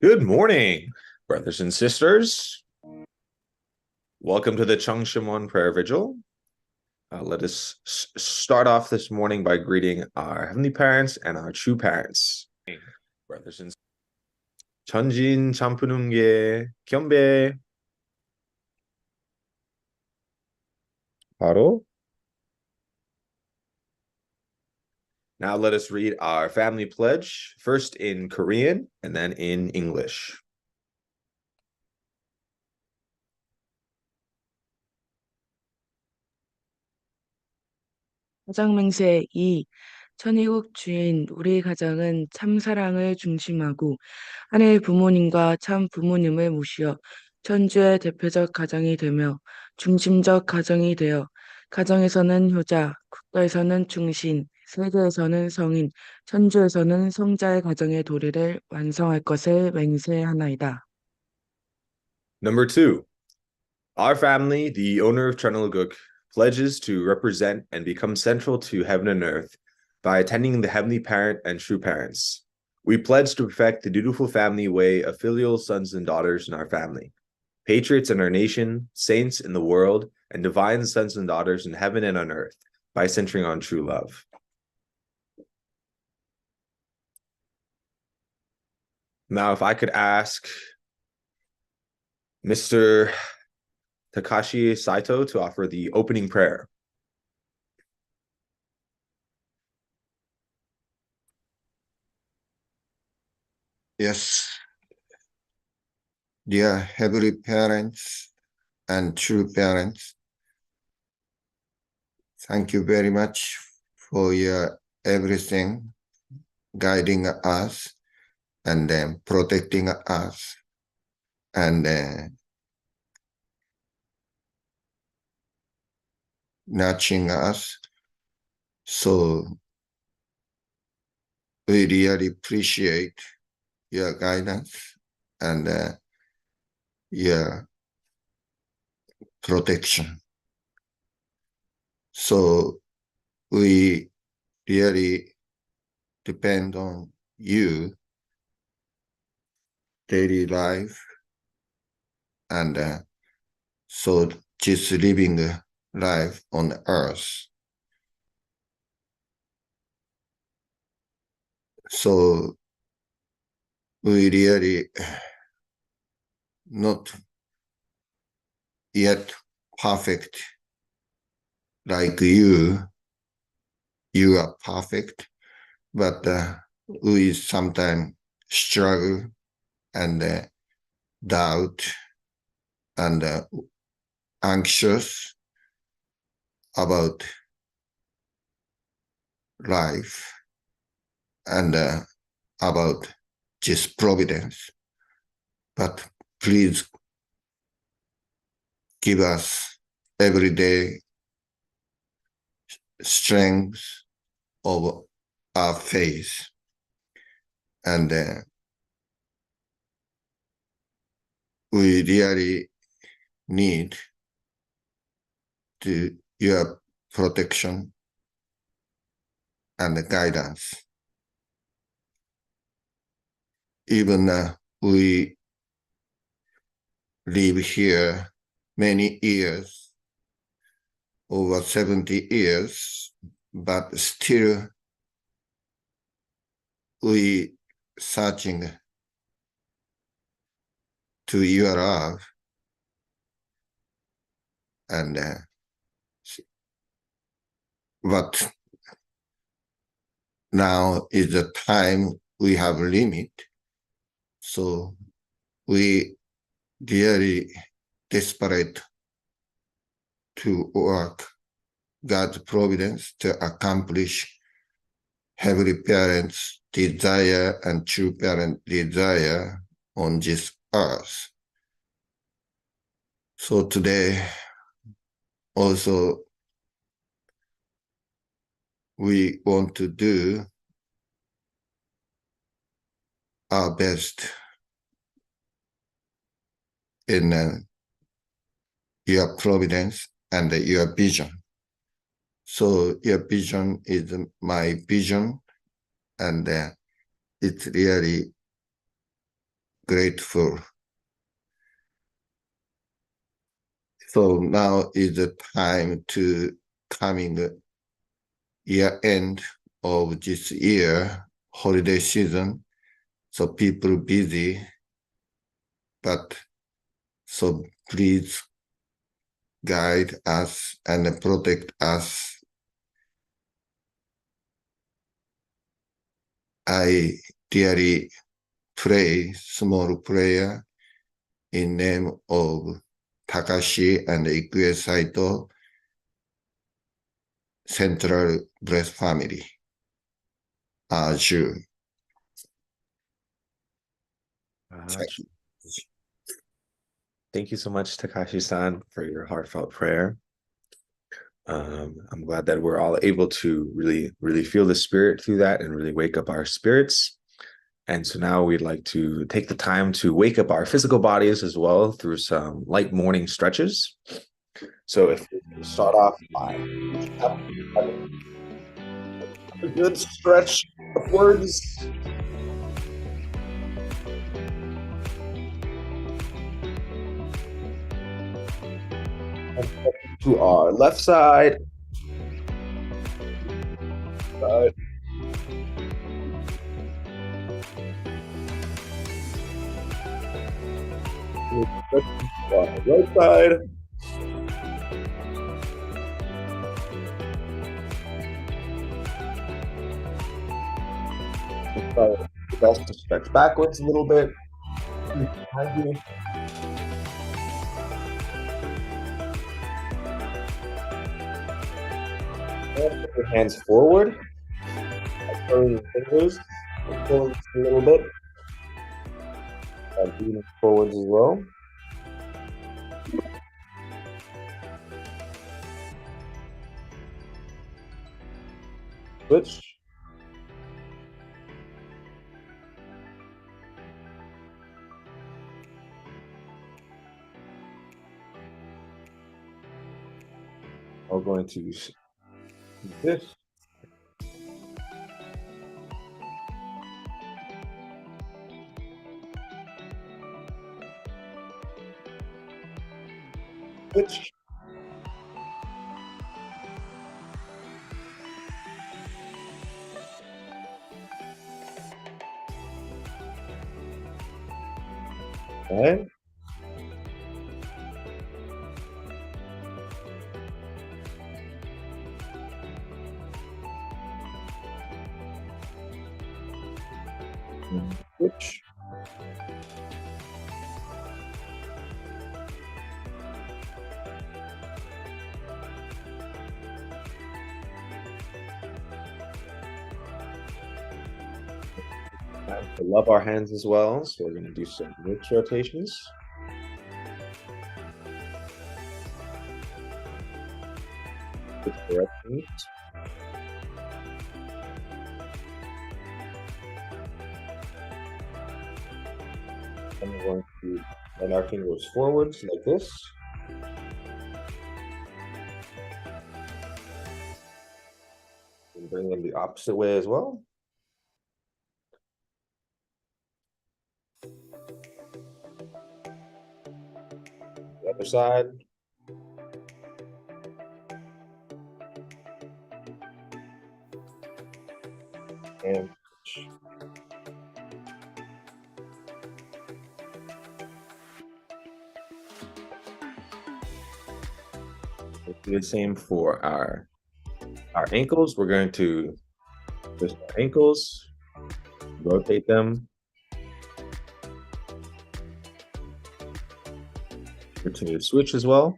Good morning, brothers and sisters. Welcome to the Shim Prayer Vigil. Let us start off this morning by greeting our heavenly parents and our true parents. Brothers and 천진 참푸는게 겸배 바로. Now let us read our family pledge, first in Korean and then in English. 가정맹세 2. 천의국 주인 우리 가정은 참 사랑을 중심하고 하늘 부모님과 참 부모님을 모시어 천주의 대표적 가정이 되며 중심적 가정이 되어 가정에서는 효자, 국가에서는 충신, 세계에서는 성인, 천주에서는 성자의 가정의 도리를 완성할 것을 맹세하나이다. Number 2. Our family, the owner of Chunilguk, pledges to represent and become central to heaven and earth by attending the heavenly parent and true parents. We pledge to perfect the dutiful family way of filial sons and daughters in our family, patriots in our nation, saints in the world, and divine sons and daughters in heaven and on earth by centering on true love. Now, if I could ask Mr. Takashi Saito to offer the opening prayer. Yes, dear heavenly parents and true parents, thank you very much for your everything, guiding us and protecting us and nurturing us. So we really appreciate your guidance and your protection. So we really depend on you daily life and so just living life on earth. So we really not yet perfect like you. You are perfect, but we sometimes struggle and doubt and anxious about life and about just providence. But please give us every day strength of our faith and we really need your protection and guidance. Even we live here many years, over 70 years, but still we searching to your love and but now is the time we have limit, so we really desperate to work God's providence to accomplish heavenly parents' desire and true parent desire on this earth. So today also we want to do our best in your providence and your vision. So your vision is my vision, and it's really grateful. So now is the time to coming the year end of this year, holiday season. So people busy, but so please guide us and protect us. I dearly pray small prayer in name of Takashi and Ikue Saito, Central Breast Family. June. Thank you so much, Takashi-san, for your heartfelt prayer. I'm glad that we're all able to really feel the spirit through that and really wake up our spirits. And so now we'd like to take the time to wake up our physical bodies as well through some light morning stretches. So if we start off by a good stretch upwards. To our left side. Right. Right side. Best to stretch backwards a little bit. Behind you. And put your hands forward. Curling your fingers forwards a little bit. And leaning forwards as well. Switch. We're going to use this. Switch. Okay. Switch. Time to love our hands as well, so we're going to do some wrist rotations. Switch directions. And we're going to bend our fingers forwards like this. And bring them the opposite way as well. The other side. And we'll do the same for our ankles. We're going to twist our ankles, rotate them. Continue to switch as well.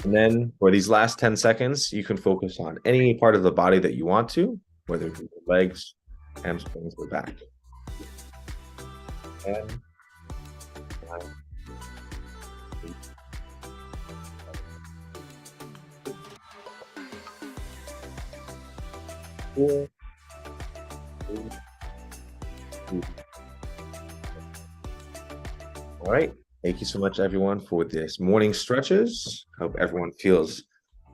And then for these last 10 seconds, you can focus on any part of the body that you want to, whether it's your legs, hamstrings, or back. And 9, 8, 4, 3, 2. All right. Thank you so much, everyone, for this morning stretches. Hope everyone feels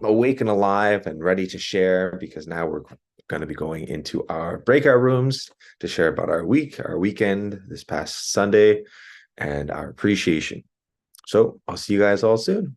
awake and alive and ready to share, because now we're going to be going into our breakout rooms to share about our week, our weekend, this past Sunday, and our appreciation. So I'll see you guys all soon.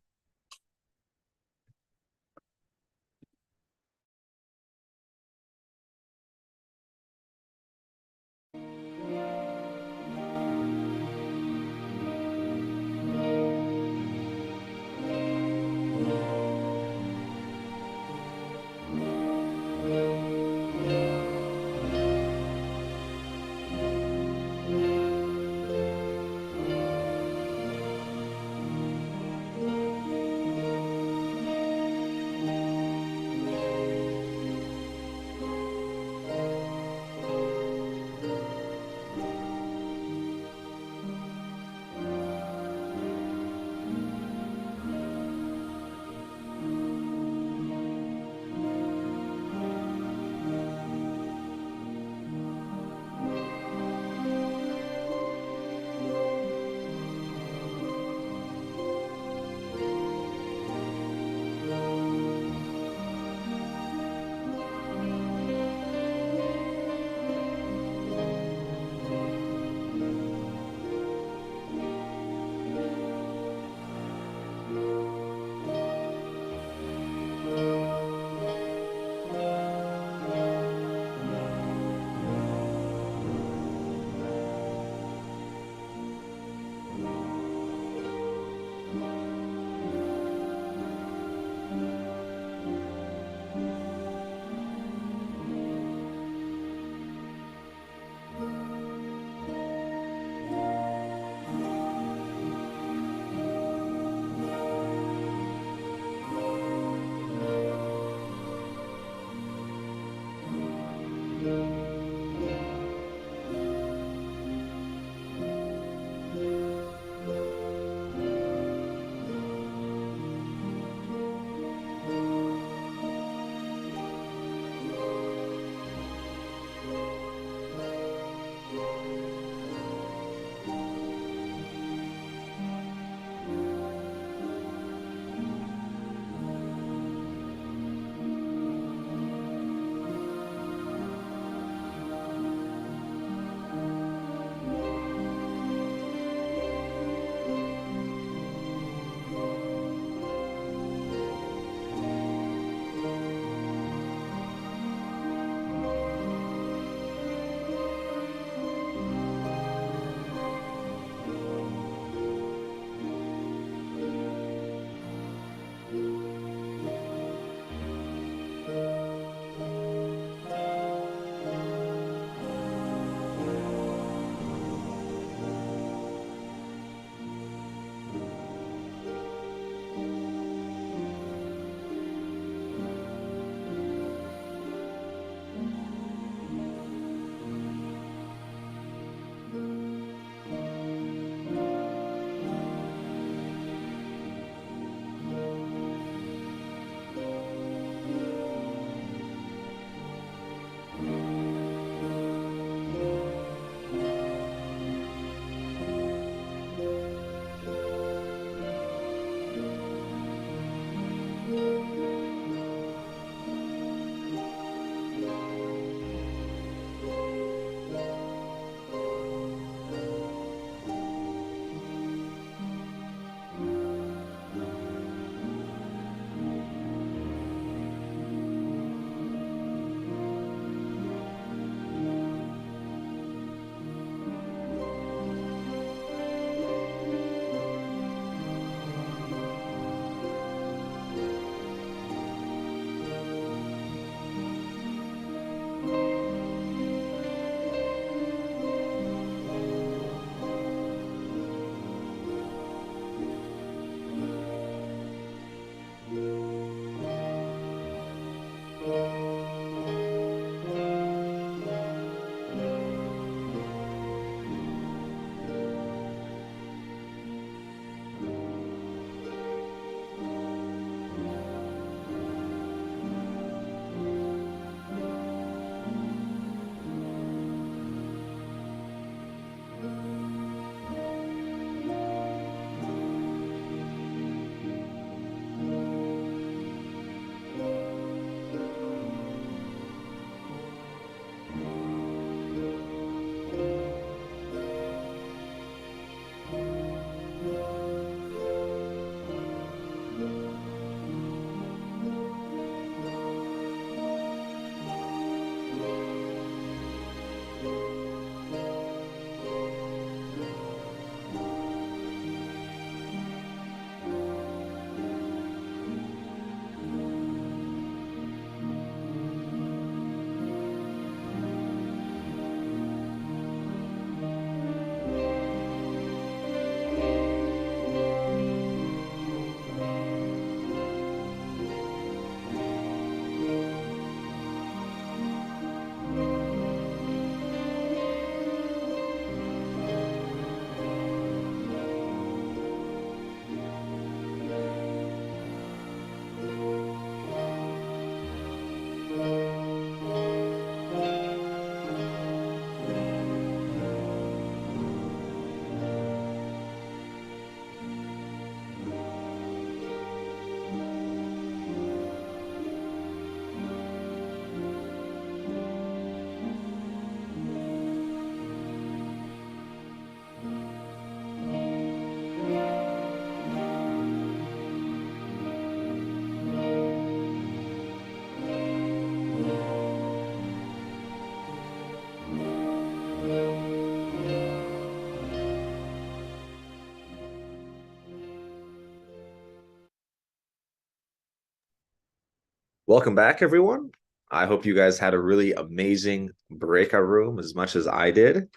Welcome back, everyone. I hope you guys had a really amazing breakout room as much as I did.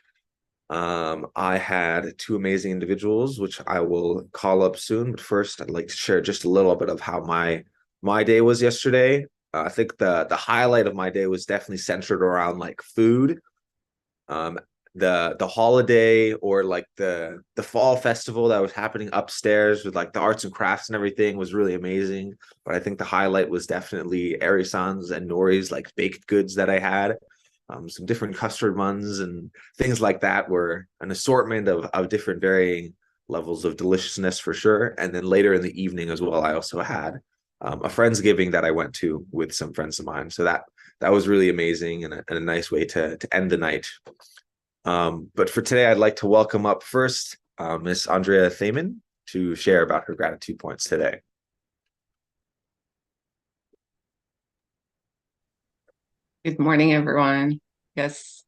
I had two amazing individuals, which I will call up soon. But first, I'd like to share just a little bit of how my day was yesterday. I think the highlight of my day was definitely centered around like food. Um, the holiday or like the fall festival that was happening upstairs with like the arts and crafts and everything was really amazing. But I think the highlight was definitely Arisan's and Nori's like baked goods that I had. Some different custard ones and things like that were an assortment of different varying levels of deliciousness for sure. And then later in the evening as well, I also had a Friendsgiving that I went to with some friends of mine. So that was really amazing and a nice way to end the night. But for today, I'd like to welcome up first Miss Andrea Thaman to share about her gratitude points today. Good morning, everyone. Yes,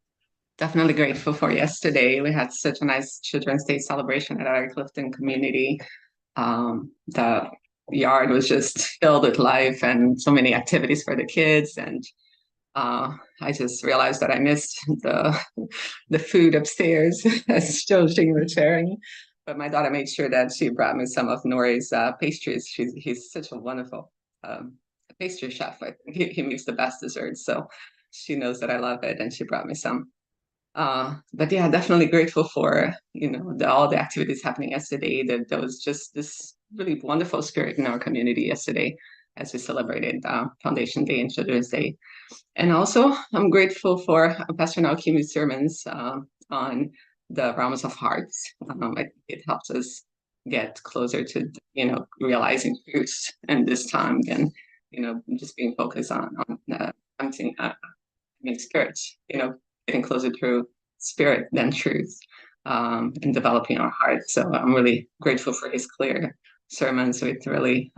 definitely grateful for yesterday. We had such a nice Children's Day celebration at our Clifton community. The yard was just filled with life and so many activities for the kids. And I just realized that I missed the food upstairs as Joji was sharing. But my daughter made sure that she brought me some of Nori's pastries. He's such a wonderful pastry chef. I think he makes the best desserts. So she knows that I love it, and she brought me some. But yeah, definitely grateful for all the activities happening yesterday. There was just this really wonderful spirit in our community yesterday as we celebrated Foundation Day and Children's Day. And also, I'm grateful for Pastor Naokimi's sermons on the realms of hearts. It helps us get closer to, realizing truths in this time than, just being focused on something, spirit, getting closer to spirit than truth, and developing our hearts. So I'm really grateful for his clear sermons with really,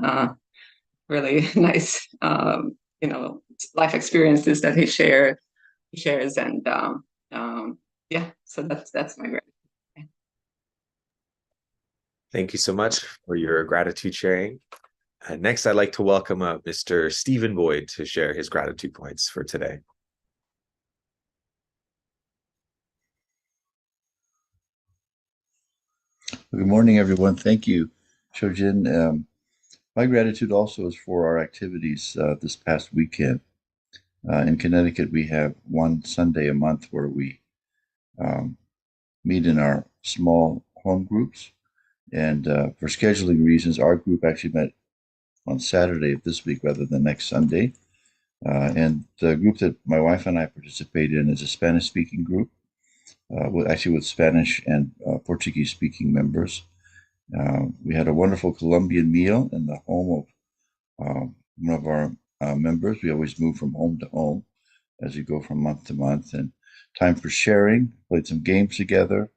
really nice, life experiences that he shares, and yeah. So that's my gratitude. Thank you so much for your gratitude sharing. Next, I'd like to welcome Mr. Stephen Boyd to share his gratitude points for today. Good morning, everyone. Thank you, Shojin. My gratitude also is for our activities this past weekend. In Connecticut, we have one Sunday a month where we meet in our small home groups. And for scheduling reasons, our group actually met on Saturday of this week rather than next Sunday. And the group that my wife and I participate in is a Spanish-speaking group, with Spanish and Portuguese-speaking members. We had a wonderful Colombian meal in the home of one of our members. We always move from home to home as we go from month to month. And time for sharing, played some games together,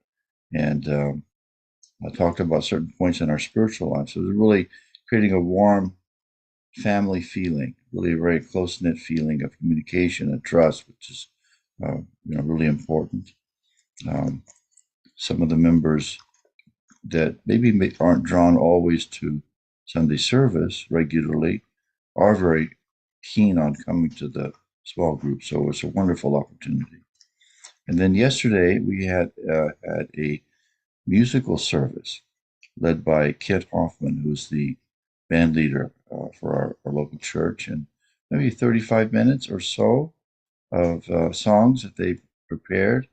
and talked about certain points in our spiritual life. So it was really creating a warm family feeling, really a very close-knit feeling of communication and trust, which is really important. Some of the members that maybe aren't drawn always to Sunday service regularly are very keen on coming to the small group. So it's a wonderful opportunity. And then yesterday we had a musical service led by Kit Hoffman, who's the band leader for our local church, and maybe 35 minutes or so of songs that they prepared,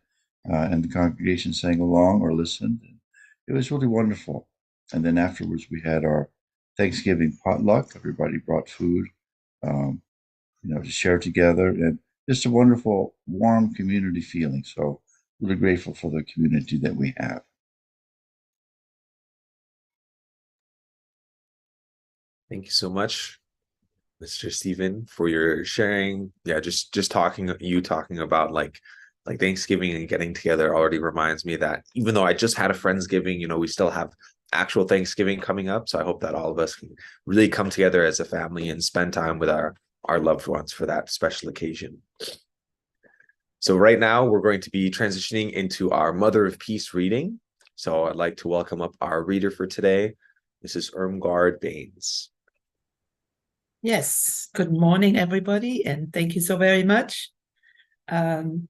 and the congregation sang along or listened. It was really wonderful. And then afterwards, we had our Thanksgiving potluck. Everybody brought food, to share together, and just a wonderful, warm community feeling. So really grateful for the community that we have. Thank you so much, Mr. Stephen, for your sharing. Yeah, just talking about like Thanksgiving and getting together already reminds me that even though I just had a Friendsgiving, we still have actual Thanksgiving coming up. So I hope that all of us can really come together as a family and spend time with our loved ones for that special occasion. So right now we're going to be transitioning into our Mother of Peace reading. So I'd like to welcome up our reader for today, Mrs. Irmgard Baines. Yes, good morning, everybody, and thank you so very much. In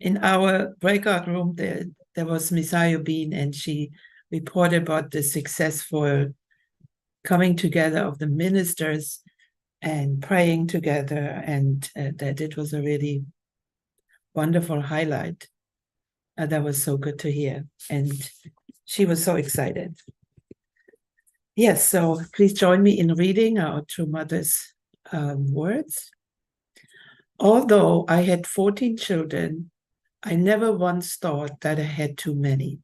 our breakout room, there was Miss Ayubin, and she reported about the successful coming together of the ministers and praying together, and that it was a really wonderful highlight. That was so good to hear, and she was so excited. Yes, so please join me in reading our True Mother's words. Although I had 14 children, I never once thought that I had too many.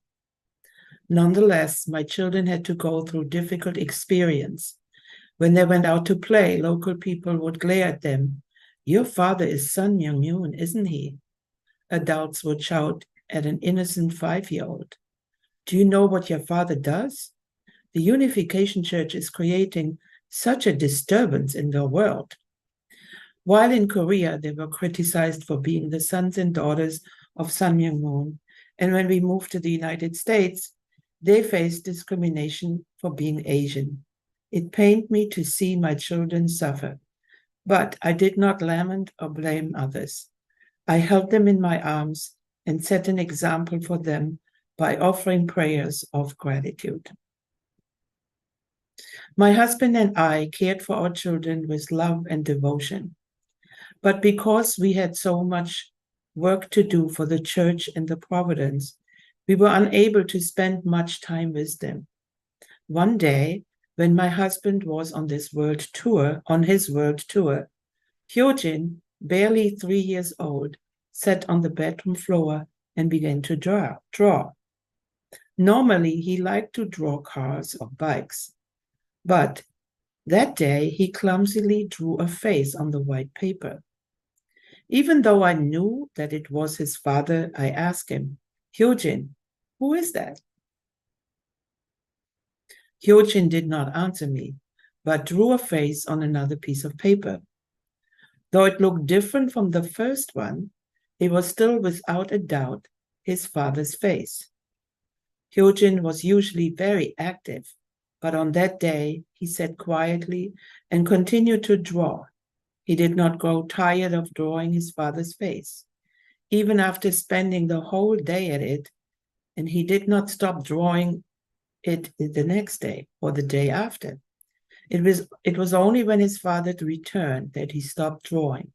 Nonetheless, my children had to go through difficult experience. When they went out to play, local people would glare at them. Your father is Sun Myung-yoon, isn't he? Adults would shout at an innocent 5-year-old. Do you know what your father does? The Unification Church is creating such a disturbance in the world. While in Korea, they were criticized for being the sons and daughters of Sun Myung-moon, and when we moved to the United States, they faced discrimination for being Asian. It pained me to see my children suffer, but I did not lament or blame others. I held them in my arms and set an example for them by offering prayers of gratitude. My husband and I cared for our children with love and devotion. But because we had so much work to do for the church and the Providence, we were unable to spend much time with them. One day, when my husband was on his world tour, Hyojin, barely 3 years old, sat on the bedroom floor and began to draw. Normally, he liked to draw cars or bikes, but that day he clumsily drew a face on the white paper. Even though I knew that it was his father, I asked him, Hyojin, who is that? Hyojin did not answer me, but drew a face on another piece of paper. Though it looked different from the first one, it was still without a doubt his father's face. Hyojin was usually very active, but on that day he sat quietly and continued to draw. He did not grow tired of drawing his father's face, even after spending the whole day at it, and he did not stop drawing it the next day or the day after. It was only when his father returned that he stopped drawing.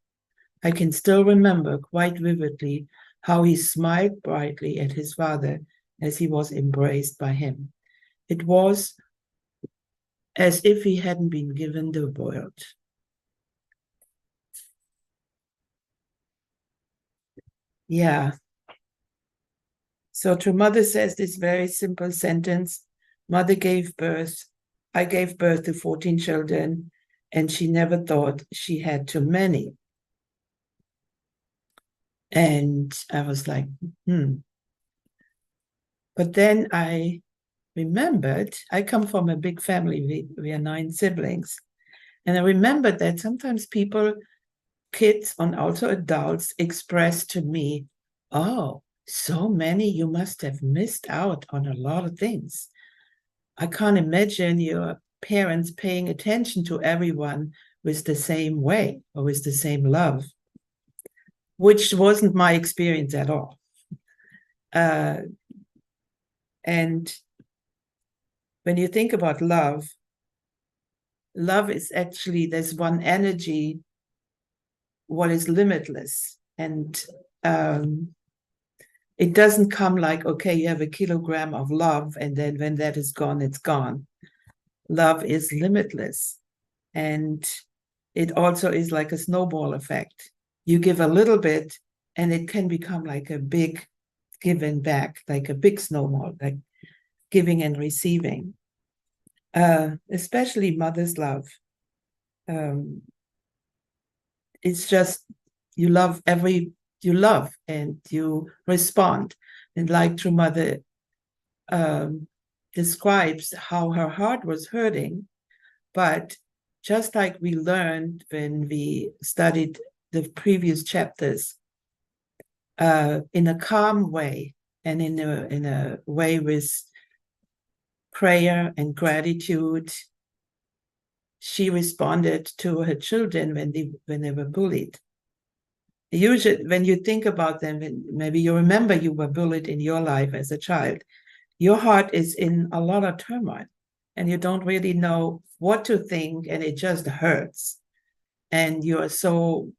I can still remember quite vividly how he smiled brightly at his father as he was embraced by him. It was as if he hadn't been given the world. Yeah. So True Mother says this very simple sentence. Mother gave birth. I gave birth to 14 children, and she never thought she had too many. And I was like, But then I remembered, I come from a big family. We are 9 siblings. And I remembered that sometimes people, kids and also adults, express to me, oh, so many, you must have missed out on a lot of things. I can't imagine your parents paying attention to everyone with the same way or with the same love, which wasn't my experience at all. And when you think about love, love is actually, there's one energy, what is limitless. And it doesn't come like, okay, you have a kilogram of love, and then when that is gone, it's gone. Love is limitless. And it also is like a snowball effect. You give a little bit, and it can become like a big giving back, like a big snowball, like giving and receiving. Especially mother's love. It's just, you love and you respond. And like True Mother describes how her heart was hurting, but just like we learned when we studied the previous chapters, in a calm way and in a way with prayer and gratitude she responded to her children when they were bullied. Usually, when you think about them, maybe you remember you were bullied in your life as a child, your heart is in a lot of turmoil and you don't really know what to think, and it just hurts. And you are so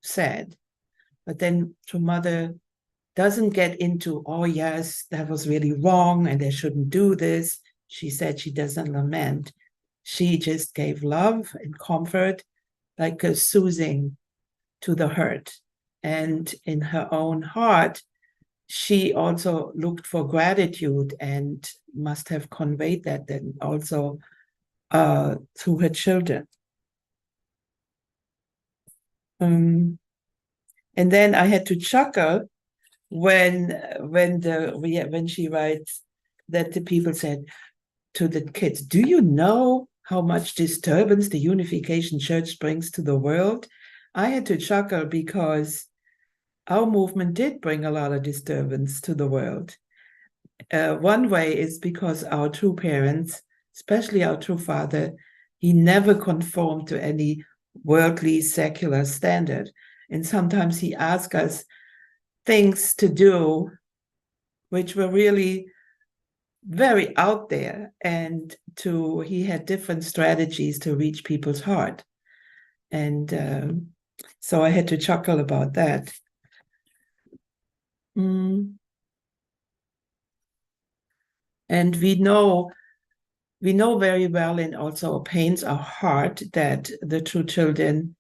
sad. But then True Mother doesn't get into, oh, yes, that was really wrong and they shouldn't do this. She said she doesn't lament. She just gave love and comfort, like a soothing to the hurt. And in her own heart, she also looked for gratitude and must have conveyed that then also to her children. And then I had to chuckle when she writes that the people said to the kids, do you know how much disturbance the Unification Church brings to the world? I had to chuckle because our movement did bring a lot of disturbance to the world. One way is because our true parents, especially our true father, he never conformed to any worldly secular standard. And sometimes he asked us things to do which were really very out there, and he had different strategies to reach people's heart. And so I had to chuckle about that. And we know very well, and also pains our heart, that the true children,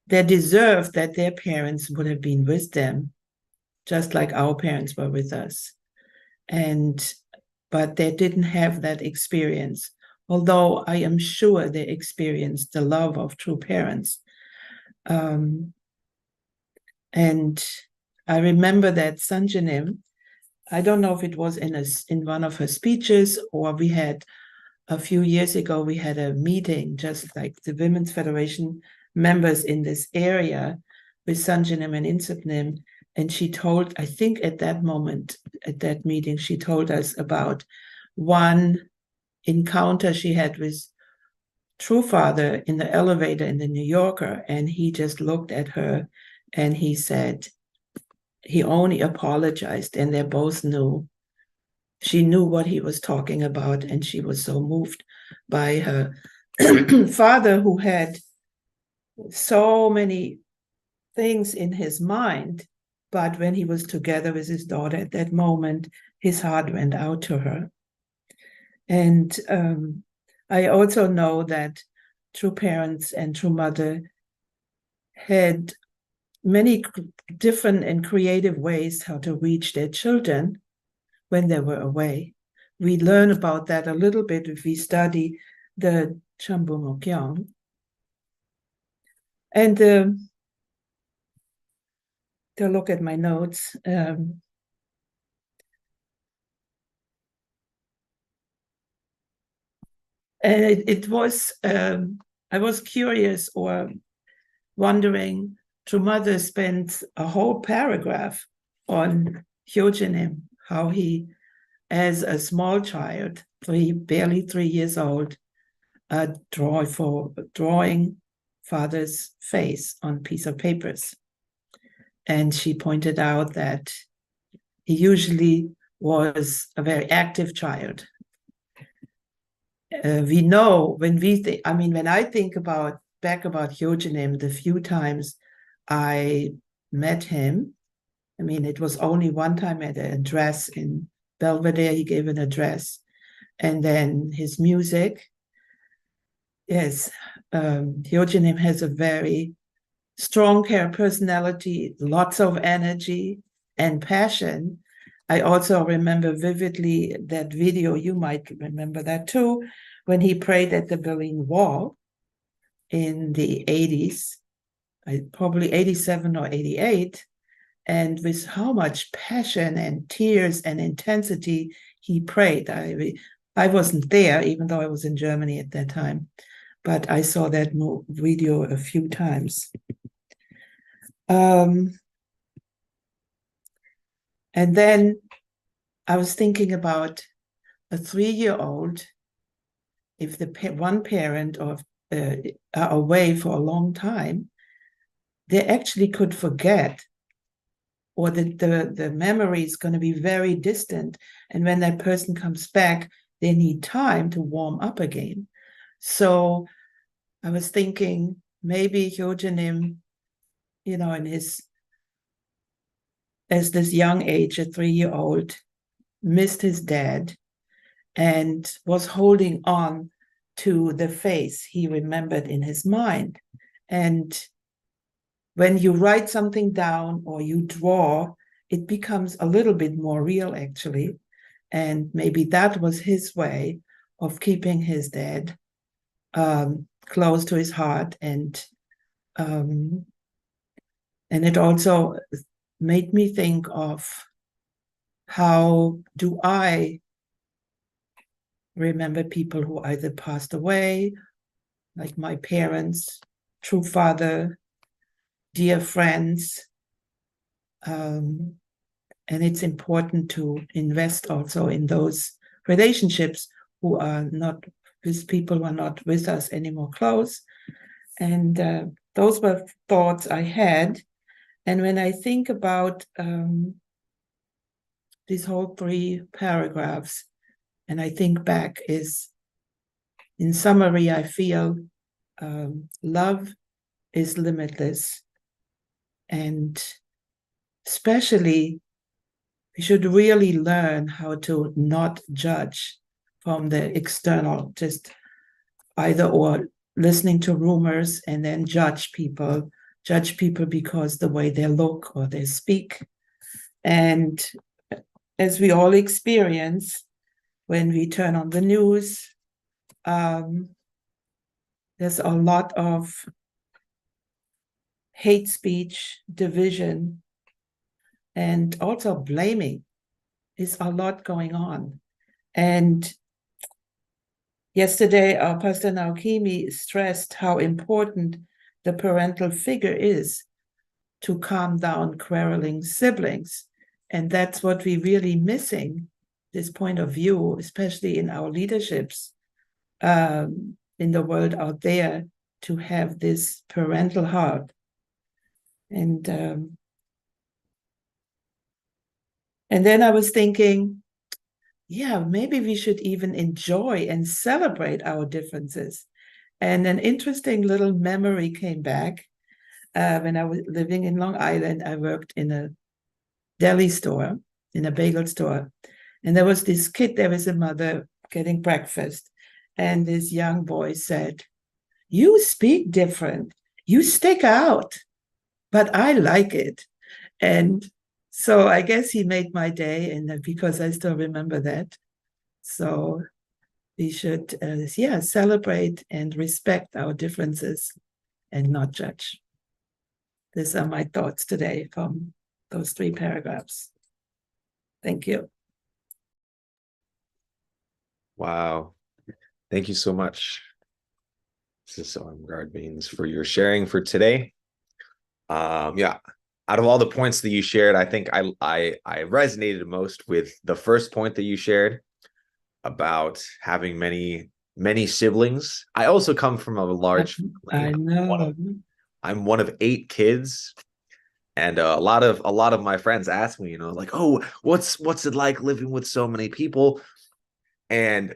they deserve that their parents would have been with them, just like our parents were with us. But they didn't have that experience, although I am sure they experienced the love of true parents. And I remember that Sanjanim, I don't know if it was in one of her speeches, or we had a few years ago, we had a meeting, just like the Women's Federation members in this area, with Sanjanim and Insapnim. And she told, I think at that moment, at that meeting, she told us about one encounter she had with True Father in the elevator in the New Yorker. And he just looked at her and he said, he only apologized, and they both knew. She knew what he was talking about, and she was so moved by her father, who had so many things in his mind. But when he was together with his daughter at that moment, his heart went out to her. And I also know that True Parents and True Mother had many different and creative ways how to reach their children when they were away. We learn about that a little bit if we study the Chambu Mokyong. And to look at my notes, and it was, I was curious or wondering, True Mother spent a whole paragraph on Hyojinim, how he, as a small child, barely 3 years old, drawing father's face on piece of papers. And she pointed out that he usually was a very active child. We know when I think back about Hyojinim, the few times I met him, it was only one time at an address in Belvedere. He gave an address, and then his music. Yes, Hyojinim has a very strong personality, lots of energy and passion. I also remember vividly that video, you might remember that too, when he prayed at the Berlin Wall in the 80s, probably 87 or 88, and with how much passion and tears and intensity he prayed. I wasn't there, even though I was in Germany at that time, but I saw that video a few times. And then I was thinking about a 3-year-old if one parent or are away for a long time, they actually could forget, or the memory is going to be very distant. And when that person comes back, they need time to warm up again. So I was thinking maybe Hyojinim, as this young age, a 3-year-old, missed his dad and was holding on to the face he remembered in his mind. And when you write something down or you draw, it becomes a little bit more real, actually. And maybe that was his way of keeping his dad close to his heart. And it also made me think of, how do I remember people who either passed away, like my parents, true father, dear friends. And it's important to invest also in those relationships who are not with people who are not with us anymore close. And those were thoughts I had. And when I think about these whole 3 paragraphs, and I think back, is, in summary, I feel love is limitless. And especially, we should really learn how to not judge from the external, just either or, listening to rumors and then judge people because the way they look or they speak. And as we all experience, when we turn on the news, there's a lot of hate speech, division, and also blaming. Is a lot going on. And yesterday, our Pastor Naokimi stressed how important the parental figure is to calm down quarreling siblings. And that's what we're really missing, this point of view, especially in our leaderships in the world out there, to have this parental heart. And then I was thinking, yeah, maybe we should even enjoy and celebrate our differences. And an interesting little memory came back. When I was living in Long Island, I worked in a deli store, in a bagel store. And there was this kid, there was a mother getting breakfast. And this young boy said, "You speak different. You stick out, but I like it." And so I guess he made my day, and because I still remember that. So we should, celebrate and respect our differences and not judge. These are my thoughts today from those 3 paragraphs. Thank you. Wow. Thank you so much, Sis Armgard Beans, for your sharing for today. Yeah, out of all the points that you shared, I think I resonated most with the first point that you shared about having many siblings. I also come from a large family. I know. I'm one of 8 kids. And a lot of my friends ask me, like, "Oh, what's it like living with so many people?" And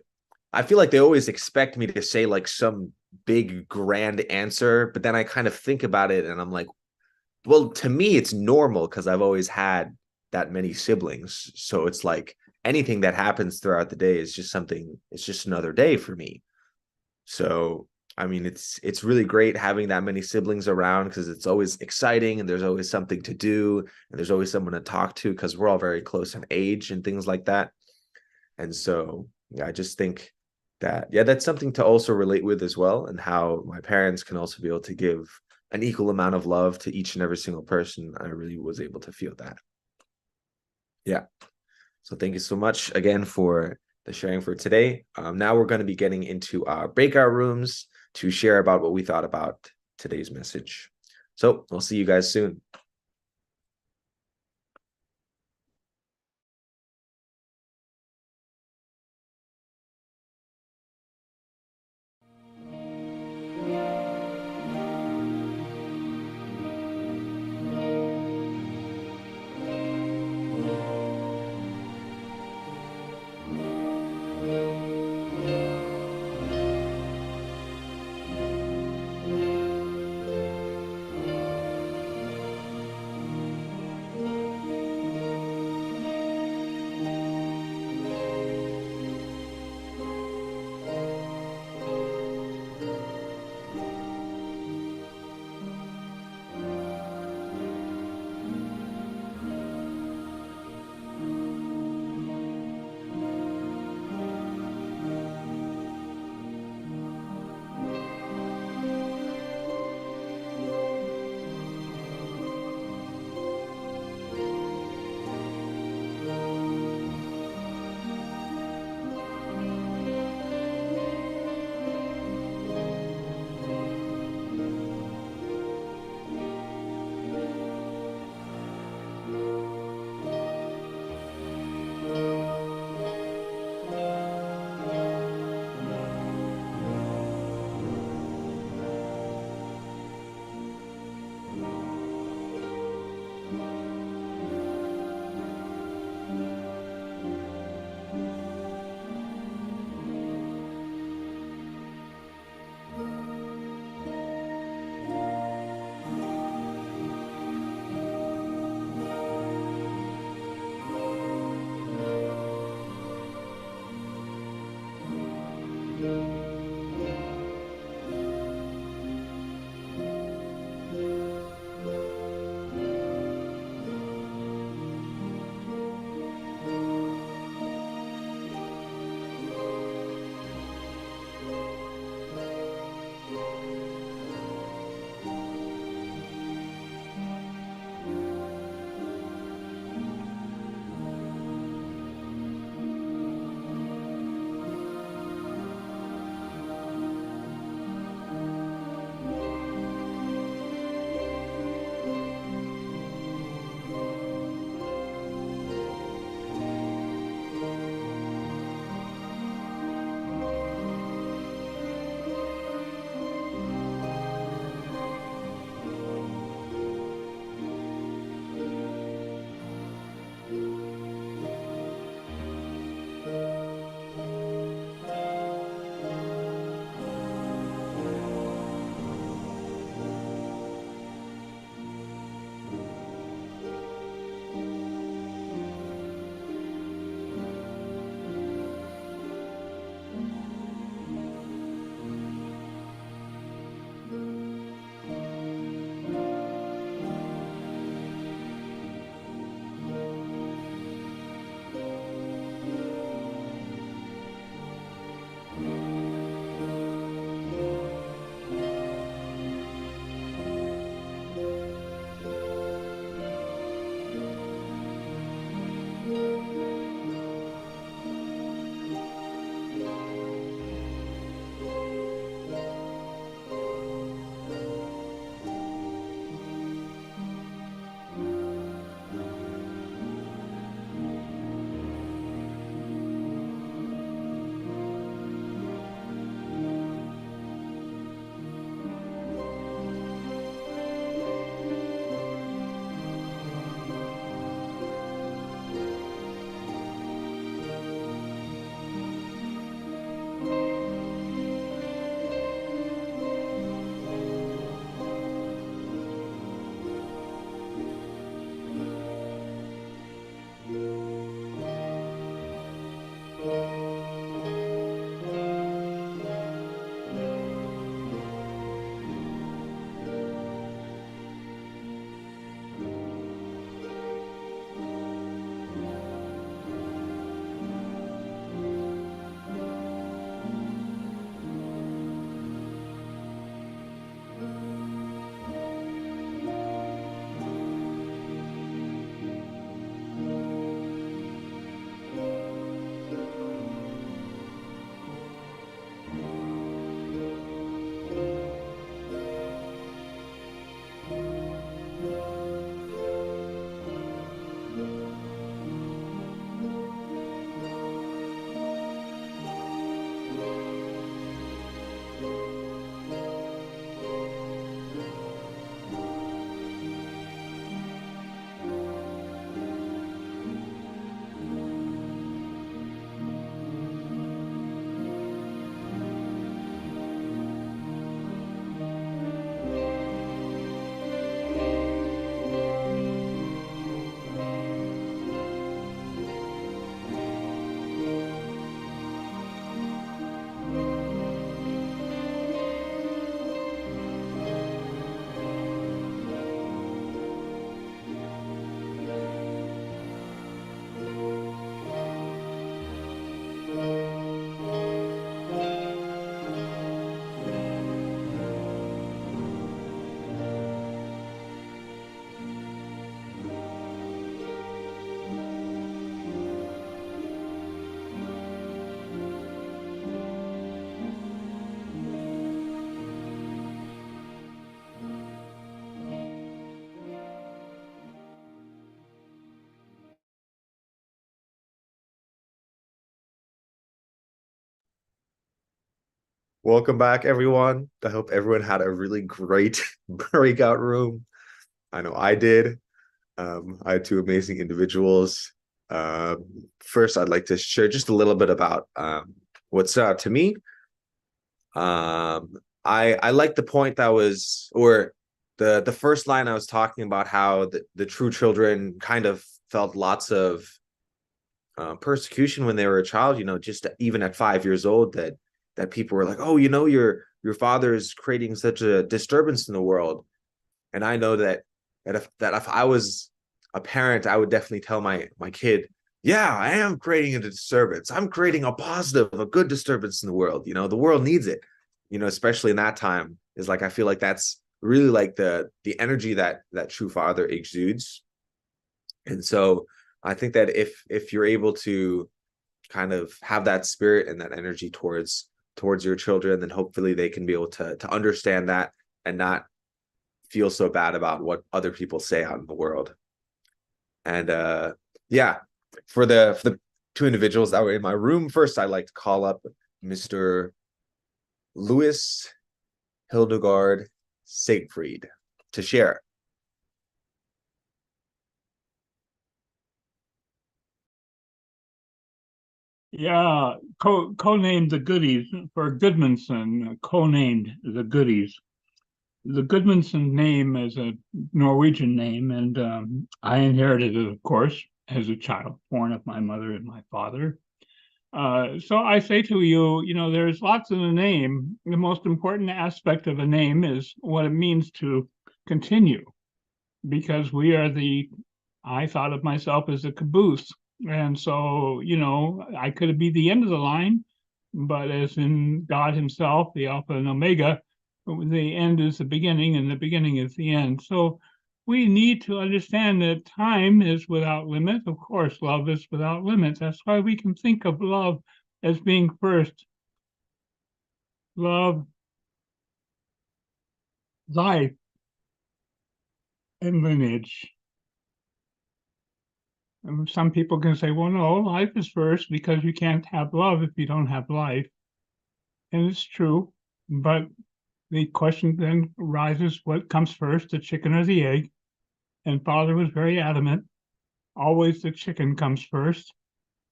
I feel like they always expect me to say like some big grand answer, but then I kind of think about it and I'm like, well, to me it's normal because I've always had that many siblings. So it's like anything that happens throughout the day is just it's just another day for me. So I mean, it's really great having that many siblings around because it's always exciting and there's always something to do and there's always someone to talk to because we're all very close in age and things like that. And so, yeah, I just think that, yeah, that's something to also relate with as well, and how my parents can also be able to give an equal amount of love to each and every single person. I really was able to feel that. Yeah. So thank you so much again for the sharing for today. Now we're going to be getting into our breakout rooms to share about what we thought about today's message. So we'll see you guys soon. Welcome back, everyone. I hope everyone had a really great breakout room. I know I did. I had two amazing individuals. First, I'd like to share just a little bit about what stood out to me. I like the point that was, or the first line I was talking about how the true children kind of felt lots of persecution when they were a child. You know, just even at 5 years old, that people were like, oh, you know, your father is creating such a disturbance in the world. And I know that if I was a parent, I would definitely tell my kid, yeah, I am creating a disturbance. I'm creating a positive, a good disturbance in the world. You know, the world needs it. You know, especially in that time, is like I feel like that's really like the energy that true father exudes. And so I think that if you're able to kind of have that spirit and that energy towards your children, then hopefully they can be able to understand that and not feel so bad about what other people say out in the world. And yeah, for the two individuals that were in my room, first I'd like to call up Mr. Louis Hildegard Siegfried to share. Yeah, co-named the Goodies for Goodmanson, co-named the Goodies. The Goodmanson name is a Norwegian name, and I inherited it, of course, as a child born of my mother and my father. So I say to you, you know, there's lots in the name. The most important aspect of a name is what it means to continue, because we are I thought of myself as a caboose. And so, you know, I could be the end of the line, but as in God Himself, the Alpha and Omega, the end is the beginning and the beginning is the end. So we need to understand that time is without limit. Of course, love is without limit. That's why we can think of love as being first. Love, life, and lineage. And some people can say, well, no, life is first because you can't have love if you don't have life. And it's true. But the question then arises, what comes first, the chicken or the egg? And Father was very adamant. Always the chicken comes first,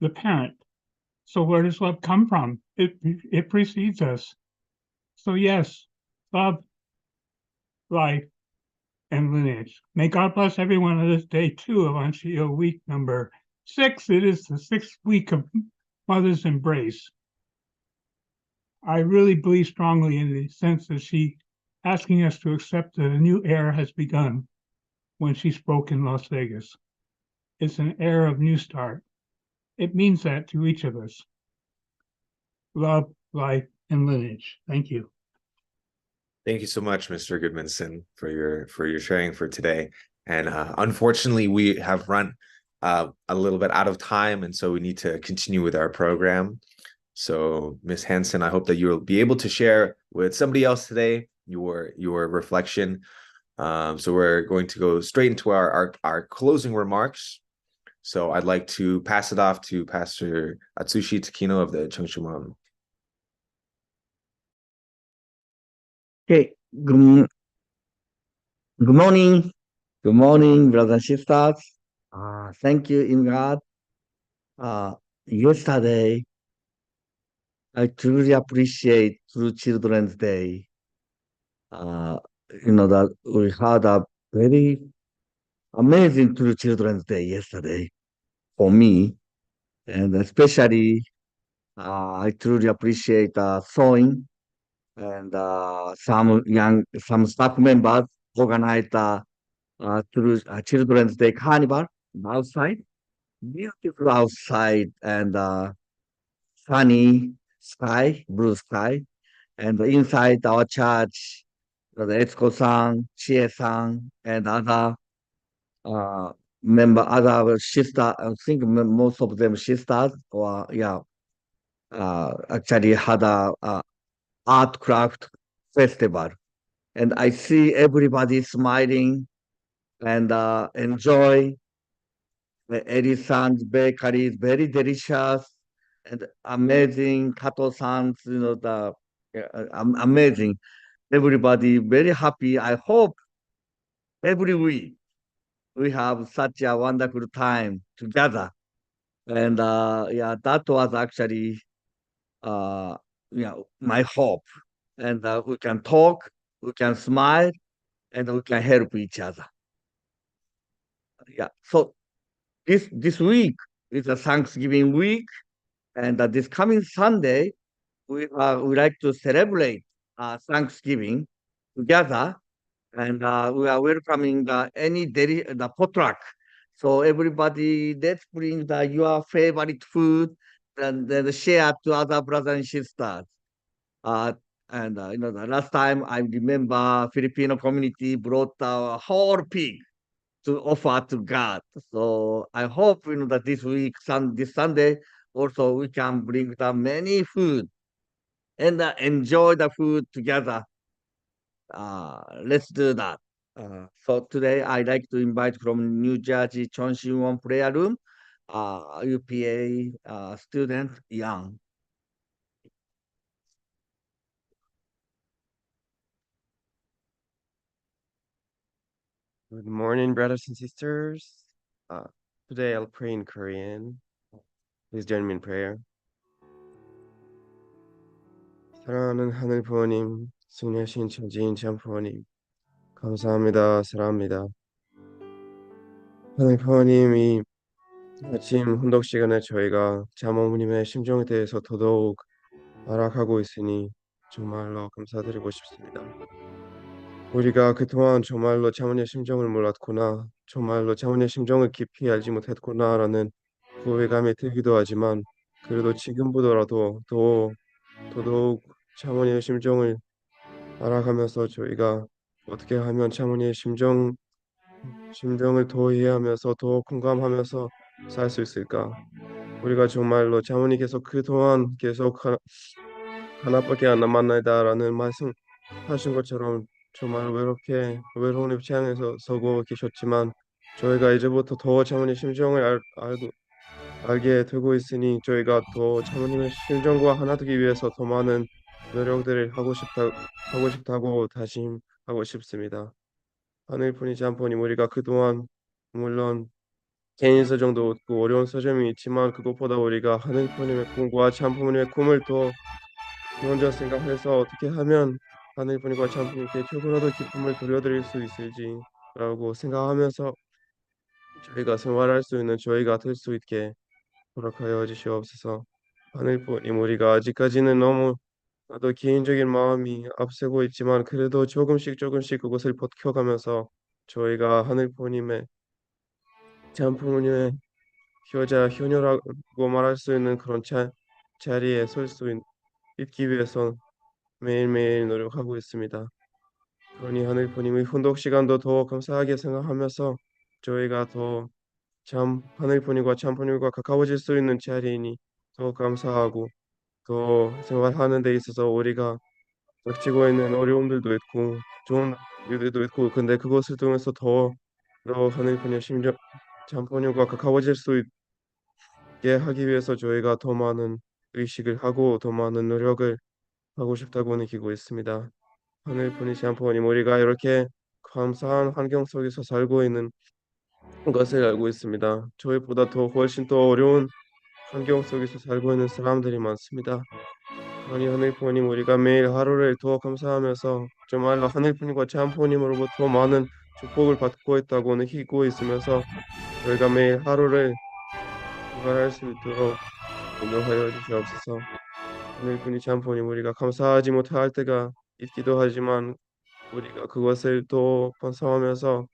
the parent. So where does love come from? It precedes us. So yes, love, life, and lineage. May God bless everyone on this day 2 of Anshio week number 6. It is the 6th week of Mother's Embrace. I really believe strongly in the sense that she asking us to accept that a new era has begun when she spoke in Las Vegas. It's an era of new start. It means that to each of us. Love, life, and lineage. Thank you. Thank you so much, Mr. Goodmanson, for your sharing for today. And unfortunately, we have run a little bit out of time, and so we need to continue with our program. So, Ms. Hansen, I hope that you'll be able to share with somebody else today your reflection. So we're going to go straight into our closing remarks. So I'd like to pass it off to Pastor Atsushi Takino of the Cheongshimon. Okay, good morning. Good morning, brothers and sisters. Thank you, Imgad. Yesterday, I truly appreciate True Children's Day. That we had a very amazing True Children's Day yesterday for me. And especially, I truly appreciate sewing and some staff members organized through Children's Day Carnival outside, beautiful outside, and sunny sky, blue sky, and inside our church, the Etsuko-san, Chie-san, and other other sister. I think most of them sisters, or yeah, actually had a art craft festival, and I see everybody smiling and enjoy. Eddie-san's bakery is very delicious and amazing. Kato-san's, amazing. Everybody very happy. I hope every week we have such a wonderful time together. And yeah, that was actually my hope. And we can talk, we can smile, and we can help each other. Yeah. So this week is a Thanksgiving week, and this coming Sunday we like to celebrate Thanksgiving together, and we are welcoming the potluck. So everybody, let's bring your favorite food and then share to other brothers and sisters. Uh, and the last time I remember Filipino community brought a whole pig to offer to God. So I hope that this week, this Sunday, also we can bring the many food and enjoy the food together. Let's do that. So today I'd like to invite from New Jersey Cheon prayer room, UPA student Young. Good morning, brothers and sisters. Today I'll pray in Korean. Please join me in prayer. 사랑하는 하늘 부모님, 승리하신 천지인 참 부모님, 감사합니다. 사랑합니다. 하늘 부모님이 아침 혼독 시간에 저희가 자모님의 심정에 대해서 더더욱 알아가고 있으니 정말로 감사드리고 싶습니다. 우리가 그동안 정말로 자모님의 심정을 몰랐구나, 정말로 자모님의 심정을 깊이 알지 못했구나라는 후회감이 들기도 하지만 그래도 지금보다라도 더더욱 자모님의 심정을 알아가면서 저희가 어떻게 하면 자모님의 심정을 더 이해하면서 더 공감하면서 살 수 있을까? 우리가 정말로 자모님께서 그동안 계속 하나밖에 안 남았나이다라는 말씀하신 것처럼 정말 외로운 입장에서 서고 계셨지만 저희가 이제부터 더 자모님 심정을 알게 되고 있으니 저희가 더 자모님의 심정과 하나 되기 위해서 더 많은 노력들을 하고 싶다고 다짐하고 싶습니다. 하늘뿐이 잠뿐임 우리가 그동안 물론 개인 사정도 없고 어려운 사정이 있지만 그것보다 우리가 하늘뿐임의 꿈과 참부모님의 꿈을 더 먼저 생각해서 어떻게 하면 하늘뿐이과 참부님께 조금이라도 기쁨을 돌려드릴 수 있을지라고 생각하면서 저희가 생활할 수 있는 저희가 될 수 있게 허락하여 주시옵소서. 하늘뿐임 우리가 아직까지는 너무 나도 개인적인 마음이 앞세고 있지만 그래도 조금씩 그것을 버텨가면서 저희가 하늘뿐임의 참부모님의 효녀라고 말할 수 있는 그런 자리에 설 수 있기 위해서 매일매일 노력하고 있습니다. 그러니 하늘뿐임의 훈독 시간도 더 감사하게 생각하면서 저희가 더 하늘뿐임과 참뿐임과 가까워질 수 있는 자리이니 더 감사하고 더 생활하는 데 있어서 우리가 닥치고 있는 어려움들도 있고 좋은 일들도 있고 근데 그것을 통해서 더 하늘뿐임 참뿐임과 가까워질 수 있게 하기 위해서 저희가 더 많은 의식을 하고 더 많은 노력을 하고 싶다고 느끼고 있습니다. 하늘뿐이 샴푸님 우리가 이렇게 감사한 환경 속에서 살고 있는 것을 알고 있습니다. 저희보다 훨씬 더 어려운 환경 속에서 살고 있는 사람들이 많습니다. 그러니 하늘뿐님 우리가 매일 하루를 더 감사하면서 정말로 하늘뿐과 샴푸님으로부터 많은 축복을 받고 있다고 느끼고 있으면서 저희가 매일 하루를 생활할 수 있도록 인도하여 주시옵소서. 하늘뿐이 샴푸님 우리가 감사하지 못할 때가 있기도 하지만 우리가 그것을 또 반성하면서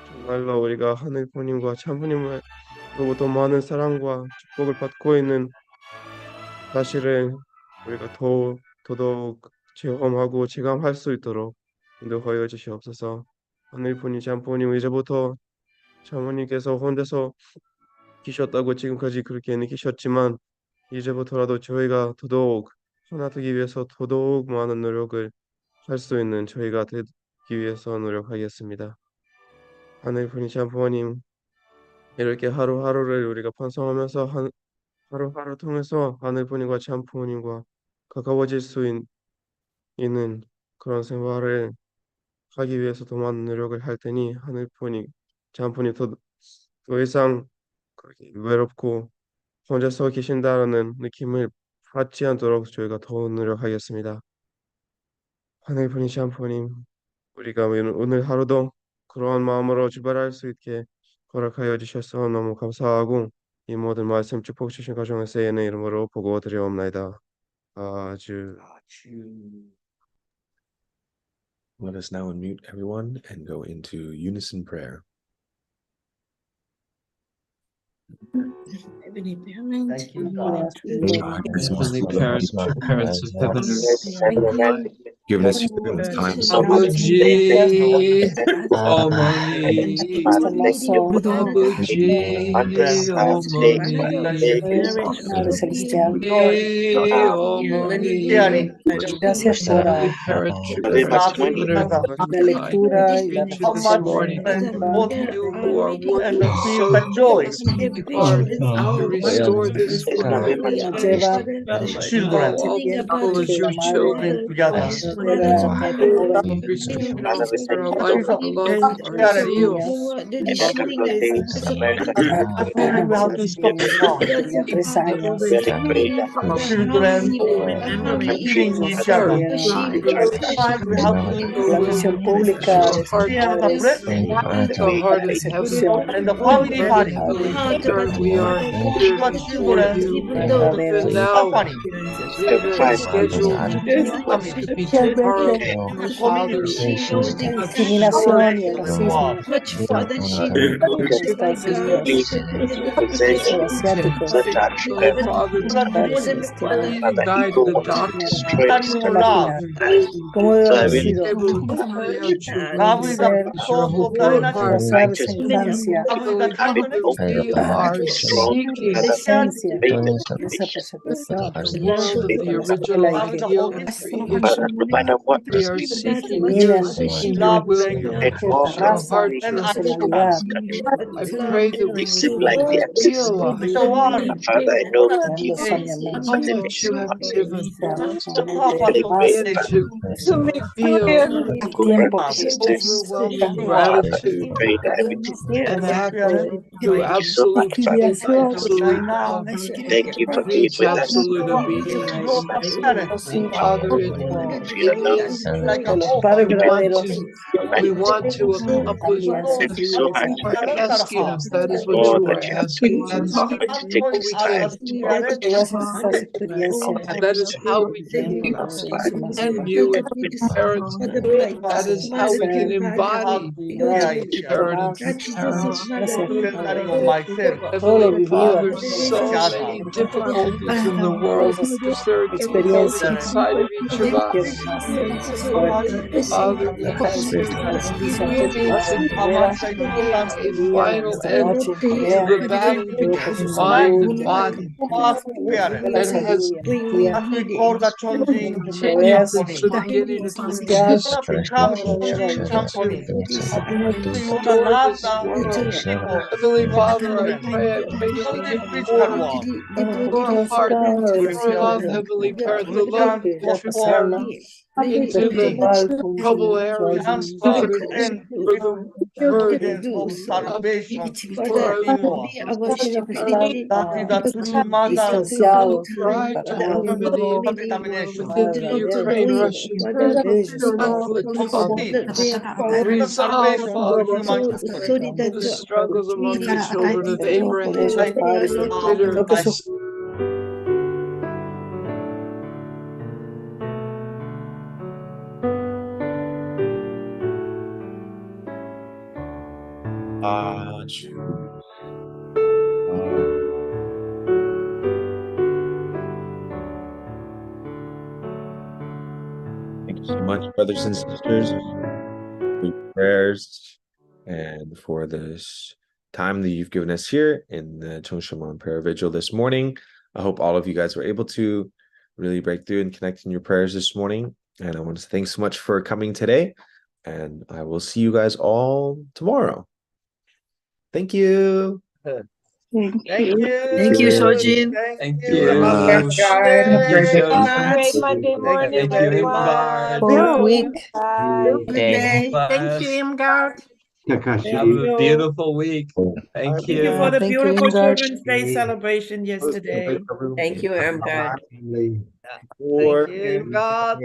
정말로 우리가 하늘뿐님과 참부님으로부터 많은 사랑과 축복을 받고 있는 사실을 우리가 더더욱 체험하고 체감할 수 있도록 인도하여 주시옵소서. 하늘뿐이 참부님 이제부터 장모님께서 혼자서 계셨다고 지금까지 그렇게 느끼셨지만 이제부터라도 저희가 더더욱 하나 되기 위해서 더더욱 많은 노력을 할 수 있는 저희가 되기 위해서 노력하겠습니다. 하늘뿐이신 부모님 이렇게 하루하루를 우리가 반성하면서 하루하루 통해서 하늘뿐이과 참 부모님과 가까워질 수 이는 그런 생활을 하기 위해서 더 많은 노력을 할 테니 장군이 더 이상 그렇게 외롭고 혼자서 계신다는 느낌을 받지 않도록 저희가 더 노력하겠습니다. 하늘분이 장군님, 우리가 오늘 하루도 그러한 마음으로 출발할 수 있게 허락하여 주셔서 너무 감사하고 이 모든 말씀 축복 주신 가정을 세이는 이름으로 보고 드려옵나이다. 아주. Let us now unmute everyone and go into unison prayer. Heavenly parents, Thank you, God. Heavenly parents of heaven and earth, Given us here in this time. 아버지 어머니 아버지 어머니 Padre Celestial, 어머니 gracias por Heavenly parent, true esta parents of heaven and la earth, I lectura y la praise you this morning. You who are working so hard to restore this family nos lleva to know hace all tiempo people as que your la madre children, restore our life, our love, our zeal. Father, tenía 3 años, la misión pública de sus padres, the heart la of heaven. persecución, Heavenly Parent, we are here before you. Even now, as we have a schedule to be tomorrow, Father, discriminación y el racismo as en Estados Unidos, soy asiático, oh, Father, Padre Celestial, lead and guide the doctors imaginar cómo debe haber sido able to carry out your will ser as your holy heart. pasar esa infancia, Heavenly Father, we are seeking la esencia de esa persecución, the world of the él original hay que ideal of creation. We are seeking you, eliminen seeking your will, cierta your raza, heart, your nacionalidad, I pray that we would realize creando saneamiento, all that you have given realmente and paz. begin to feel El tiempo que overwhelming necesita gratitude and act de through absolute faith, filiación absolute love, needs absolute obedience. los hijos Father, de los padres we want verdaderos to we want to accomplish también what sufrir you esa are asking us. That is what you are asking us. We can todas esas experiencias and that is how we can viviendo la Santísima and you Sangre. and parents. That is how we can embody parents and parents. Gracias, Padre, por todo lo Heavenly vivido Father, aquí en so many difficulties in the world, todas esas there are difficulties experiencias inside of each of quieren us. más fuerte, Father, dejar esa misión we need más to entera a este día, final esta end noche, to pelea, the battle pido por between su mind salud, and body por la that salud has y energía, que continued proveas since the beginning of human celestial history, la verdadera continuing vida. to restore this world. Heavenly Father, I pray, I pray that we can pour your Dios, heart, cada uno de your love, nosotros Heavenly Parent, the love of que the ya true pasaron parent into por the igual con trouble su areas, ayuda. Father, for the hurt of for our Distanciados strive to para eliminate within the para ver Ukraine-Russian ellos conflict, Father. Resolve, Father, the struggles among the children of por Abraham, ellos, Padre, the toque sus bitterness. Thank you so much, brothers and sisters, for your prayers and for this time that you've given us here in the Cheon prayer vigil this morning. I hope all of you guys were able to really break through and connect in your prayers this morning. And I want to thank so much for coming today. And I will see you guys all tomorrow. Thank you. Thank you. Thank you, Shojin. Thank you very much. Thank you, Have a Shona. great Monday morning, Thank you, Imgard. everyone. Week. Good Good day. Thank you, Imgard. Have a beautiful week. Thank Thank you for the Thank you, beautiful Imgard. Children's Day celebration yesterday. Thank you, Amgad. Thank you, Imgard.